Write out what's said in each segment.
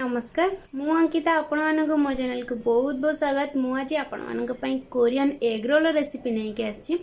नमस्कार मु अंकिता आपण मानक मो चैनल को बहुत बहुत स्वागत। मुझे आपण मानक पई कोरियन एग रोल रेसिपी नहीं के आछि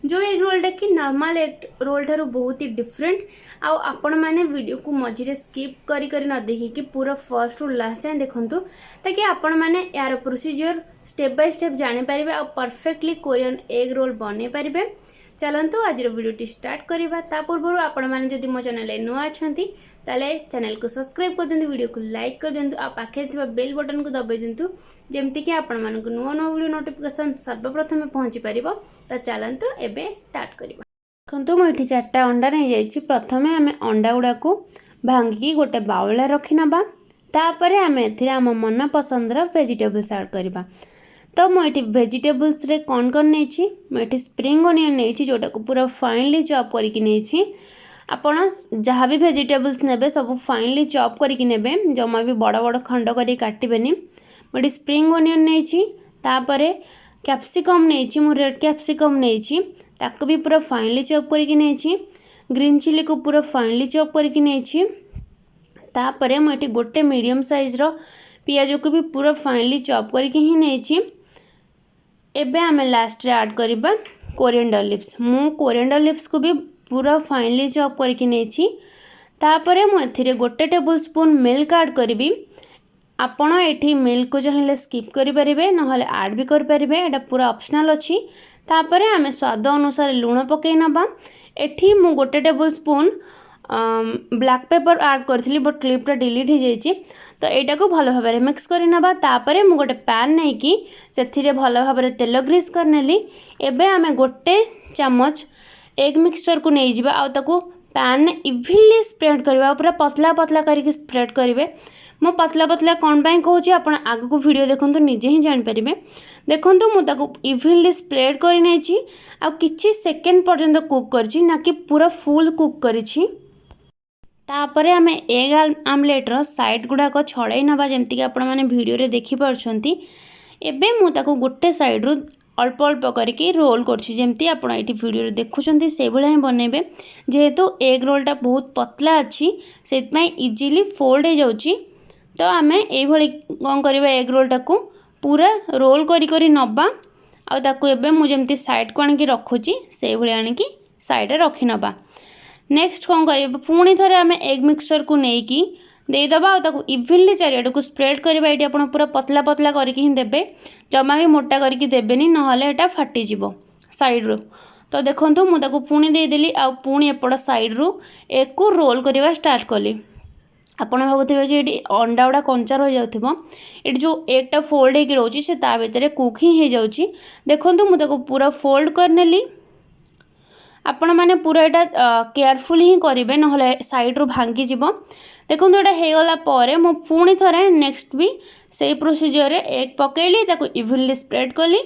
जो एग रोल कि नॉर्मल एग रोल ठारू बहुत ही डिफरेंट। आपण माने वीडियो को मझे स्किप करी करी न देखि कि पूरा फर्स्ट टू लास्ट जाए देखंतु ताकि आपण माने यार प्रोसीजर स्टेप बाय स्टेप जानि परिबे और परफेक्टली कोरियन एग रोल बनै परिबे। चलंतु आज वीडियो स्टार्ट करबा। ता पूर्व आपण माने जदि मो चैनल नुआ अछंती ताले चैनल को सब्सक्राइब कर दिंतु, वीडियो को लाइक कर दिंतु आ पाखे थिबा बेल बटन को दबाई दिंतु जेमति कि आपण मानक नुआ नुआ वीडियो नोटिफिकेशन सर्वप्रथम पहुंची परिबो। त चलंतु एबे स्टार्ट करबा। देखंतु मो एठी 4टा अंडा नै जाईछि। प्रथमे हमें अंडा गुडा को भांगी गोटे बाउल रे रखि नबा। तापरे हमें एथिरे हम मन पसंद रो वेजिटेबल्स ऐड करबा। तो मो एठी वेजिटेबल्स रे कोन कोन नेछि मो एठी स्प्रिंग ओनियन नेछि जोटा को पूरा फाइनली चॉप करके नेछि। आपण जहाँ भी वेजिटेबल्स नेबे सब फाइनली चॉप करके नेबे, जमा भी बड़ बड़ खंड करी काटिबेनी। मोटी स्प्रिंग ओनियन नेछि, तापरे कैप्सिकम नेछि, मु रेड कैप्सिकम नेछि ताको भी पूरा फाइनली चॉप करके नेछि। ग्रीन चिली को पूरा फाइनली चॉप करके नेछि। तापरे मु एठी गोटे मीडियम साइज रो पियाज को भी पूरा फाइनली चॉप करके ही नेछि। एबे हमें लास्ट रे ऐड करबा कोरिएंडर लीव्स। मु कोरिएंडर लीव्स को भी पूरा फाइनली चॉप करके नेछि। तापरे मु एथिरे गोटे टेबल स्पून मिल्क ऐड करबी। आपण एठी मिल्क को चाहिए स्किप करि परिबे नहले ऐड भी कर परिबे, एटा पूरा ऑप्शनल अछि। तापरे हमें स्वाद अनुसार लूण पकै नबा। एठी मु गोटे tablespoon black pepper add करथिली बट क्लिपटा डिलीट हो जाइछि। तो एटा को भलो भाबरे मिक्स करि नबा। तापरे मु गोटे पैन नै कि सेथिरे भलो भाबरे तेल ग्रीस कर नेली। एबे हमें गोटे चम्मच एग मिक्सचर को नहीं जीवा आ ताको पैन ने इवनली स्प्रेड करबा। पूरा पतला पतला करके स्प्रेड करिवे। मो पतला पतला कोन पई कहूची आपण आगु को वीडियो देखंतु निजे ही जान परिबे। देखंतु मु ताको इवनली स्प्रेड करि नै छी आ किछि सेकंड पर्यंत कुक करछि, ना कि पूरा फुल कुक करिछि। तापरे हमें एग आमलेट रो साइड गुडा को छड़ाई नबा जेमति कि आपण माने वीडियो रे देखि परछंती। एबे मु ताको गोटे साइड रो अल्प अल्प करके रोल करछि जेमती आपण एठी वीडियो रे देखुछंती से भले ही बनेबे। जेहेतु एग रोलटा बहुत पतला अछि सेत पई इजीली फोल्ड हो जाउछि। तो आमे एई भली कोन करबा एग रोलटा को पूरा रोल करी करी नबा आ ताको एबे मु जेमती साइड को आनी रखुछि से भली आनी की साइड रे रखि नबा। नेक्स्ट कोन करबा पुणी थरे आमे एग मिक्सचर को नेई की दे दबा आ ताको इवनली चारियाड को स्प्रेड करबा। एटी आपण पूरा पतला पतला करके ही देबे, जमा भी मोटा करके देबेनी नहले एटा फाटी जिवो साइड रो। तो देखंतु मु ताको पुणी दे देली आ पुणी एपड़ साइड रो एक को रोल करबा स्टार्ट कली। आपण भाबुथिबे कि एटी अंडा उडा कंचा रह जाउथिबो, एटी जो एकटा फोल्ड हे कि रहउची से ता भीतर कुक ही हे जाउची। देखंतु मु ताको पूरा फोल्ड कर नेली। आपण माने पूरा एटा केयरफुली ही करिवे नहले साइड रो भांगी जिवो। देखंतु एटा हे गला पारे मु पुणी थरे नेक्स्ट भी सेही प्रोसीजर रे एग पकेली ताको इवनली स्प्रेड कली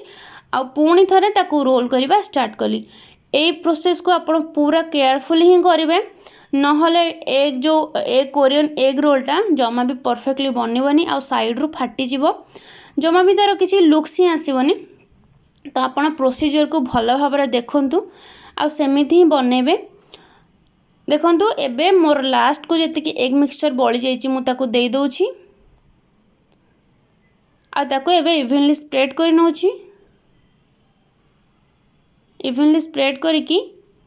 आ पुणी थरे ताको रोल करबा स्टार्ट कली। एई प्रोसेस को आपण पूरा केयरफुली ही करिवे नहले एग जो एग कोरियन एग रोलटा जमा भी परफेक्टली बनिबनी आ साइड रो फाटी जिवो, जमा भी तार किछि लुक्स ही आसीबनी। तो आपण प्रोसीजर को भलो भाबरे देखंतु आ सेमिति ही बनेबे। देखंतु एबे मोर लास्ट को जति कि एग मिक्सचर बळी जाईची मु ताको देई दोछि आ ताको एबे इवनली स्प्रेड करि नोछि। इवनली स्प्रेड करिकि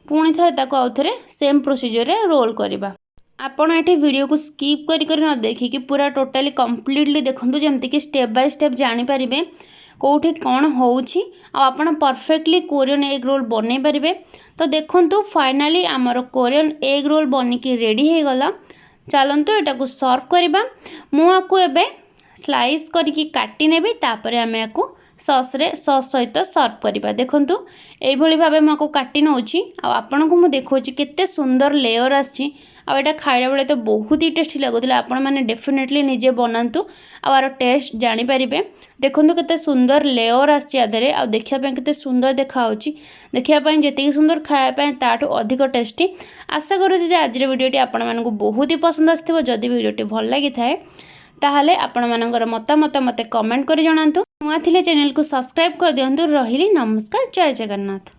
पुणी थरे ताको आउथरे सेम प्रोसीजर रे रोल करबा। आपण एठी वीडियो को स्किप करि करि न देखि कि पूरा टोटली कंप्लीटली देखंतु जेमति कि स्टेप बाय स्टेप जानि परिबे कोठी कौन होउछि आ आपण परफेक्टली कोरियन एग रोल बनै परिबे। तो देखंतु फाइनली हमर कोरियन एग रोल बनी की रेडी हे गला। चलंतु एटा को सर्व करबा। मु आकु एबे स्लाइस करके काटी नेबी, तापरे हमें आकु सॉस सहित सर्व करबा। देखंतु एई भली भाबे मको काटी नउछि आ आपन को मु देखौछि केते सुंदर लेयर आछि आ एटा खाइला बेले तो बहुत ही टेस्टी लागुतिला। आपण माने डेफिनेटली निजे बनांतु आ आरो टेस्ट जानि परिबे। देखंतु केते सुंदर लेयर आछि आधरे आ देखिया पे केते सुंदर देखा होछि। देखिया पे जेति सुंदर खाया पे ताठो अधिक टेस्टी। आशा करू जे आज वीडियोटी आपण मानकु बहुत ही पसंद आस्थिबो। जदि वीडियोटी भल लागि थाए ताहले आपण मानकर मतामत मते कमेंट करि जणांतु। नुआ थिले चैनल को सब्सक्राइब कर दियंतु। रहिली नमस्कार, जय जगन्नाथ।